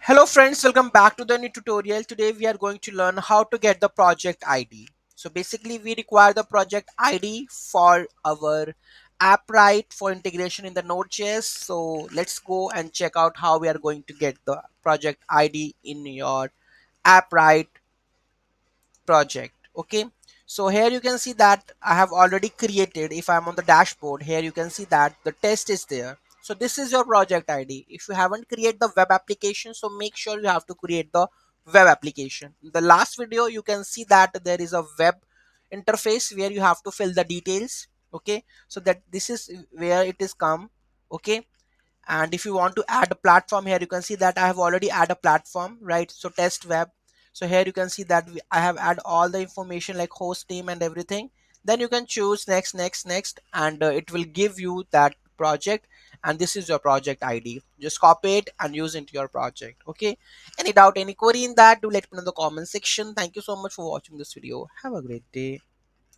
Hello friends, welcome back to the new tutorial. Today we are going to learn how to get the project ID. So basically we require the project ID for our Appwrite for integration in the Node.js. So let's go and check out how we are going to get the project ID in your Appwrite project. Okay, so here you can see that I have already created. If I'm on the dashboard here, you can see that the test is there. So this is your project ID. If you haven't created the web application, so make sure you have to create the web application. In the last video you can see that there is a web interface where you have to fill the details. Okay, so that this is where it is come. Okay, and if you want to add a platform here, you can see that I have already add a platform, right? So test web. So here you can see that I have add all the information like host name and everything. Then you can choose next, and it will give you that project, and this is your project ID. Just copy it and use into your project. Okay, any doubt, any query in that, do let me know in the comment section. Thank you so much for watching this video. Have a great day.